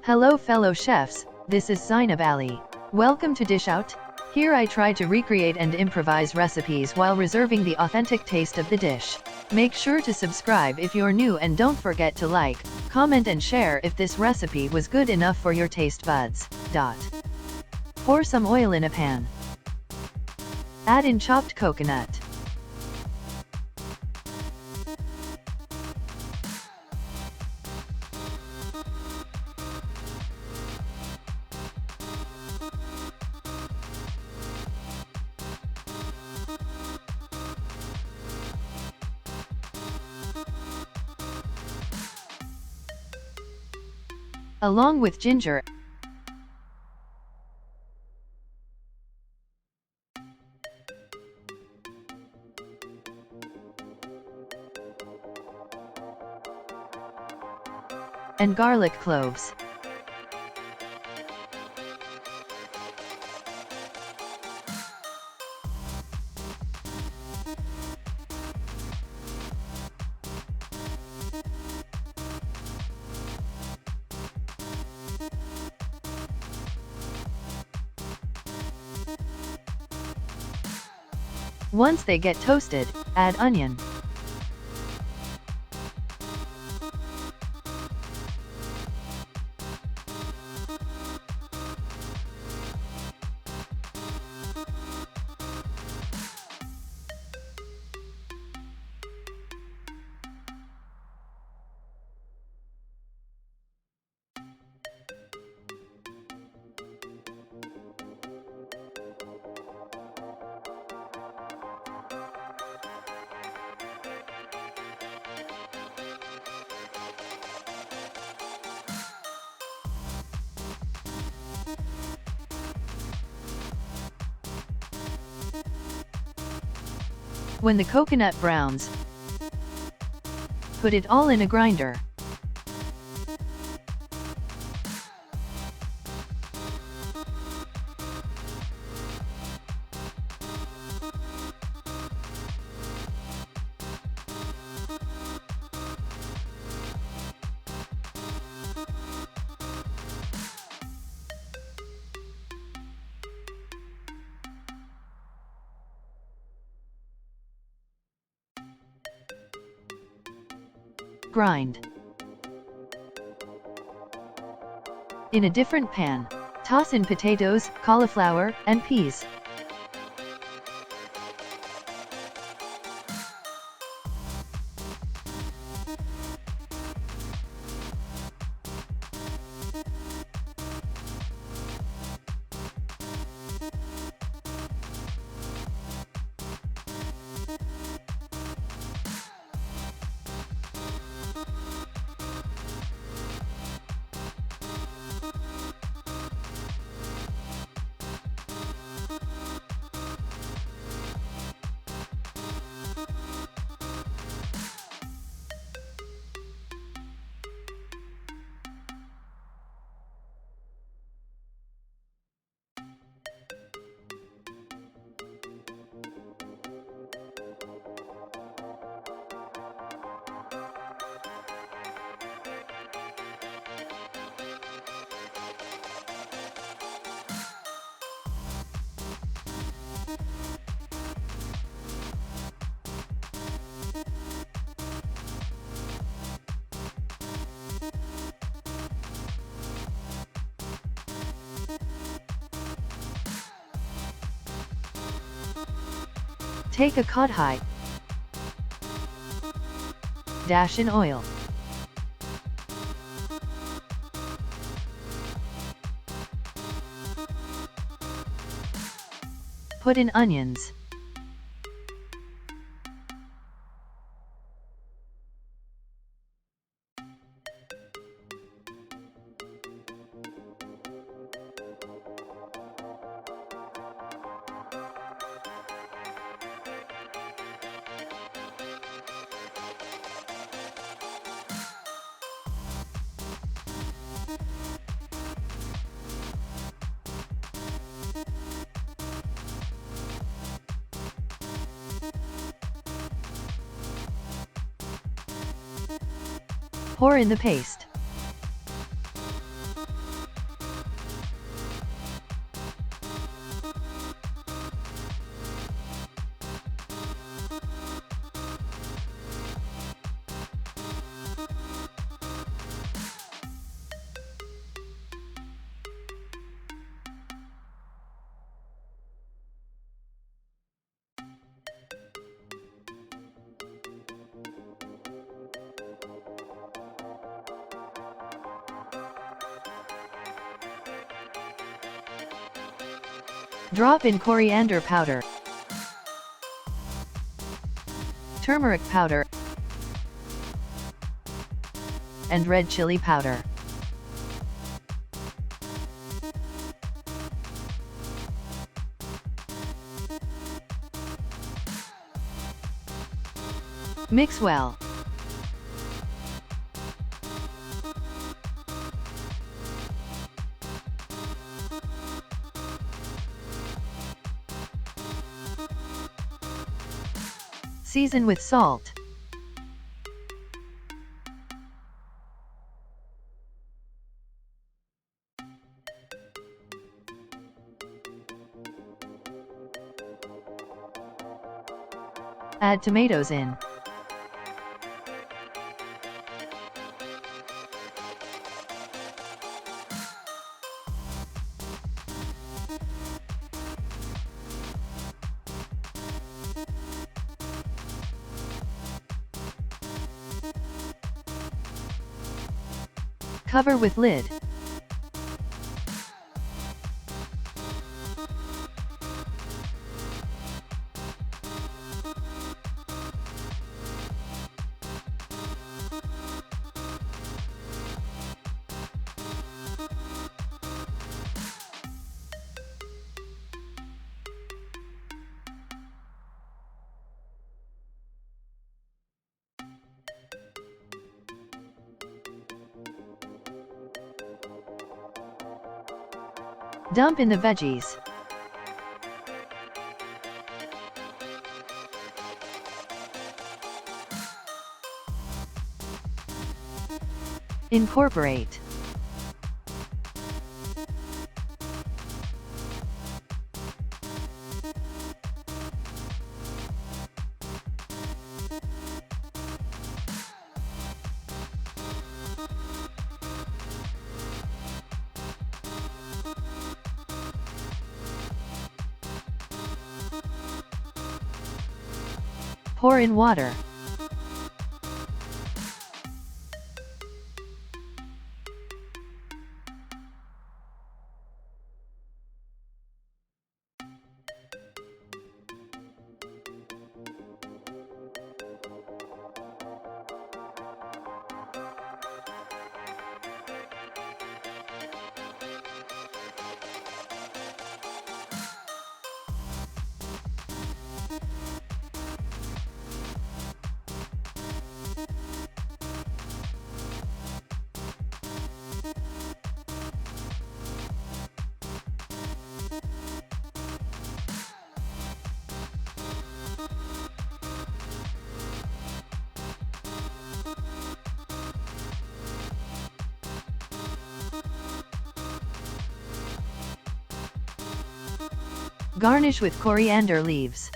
Hello fellow chefs, this is Zainab Ali. Welcome to Dish Out. Here I try to recreate and improvise recipes while reserving the authentic taste of the dish. Make sure to subscribe if you're new and don't forget to like, comment and share if this recipe was good enough for your taste buds. Pour some oil in a pan. Add in chopped coconut. Along with ginger and garlic cloves. Once they get toasted, add onion. When the coconut browns, put it all in a grinder. Grind. In a different pan, toss in potatoes, cauliflower, and peas. Take a kadhai, dash in oil. Put in onions. Pour in the paste. Drop in coriander powder, turmeric powder, and red chilli powder. Mix well. Season with salt. Add tomatoes in. Cover with lid. Dump in the veggies. Incorporate. Pour in water. Garnish with coriander leaves.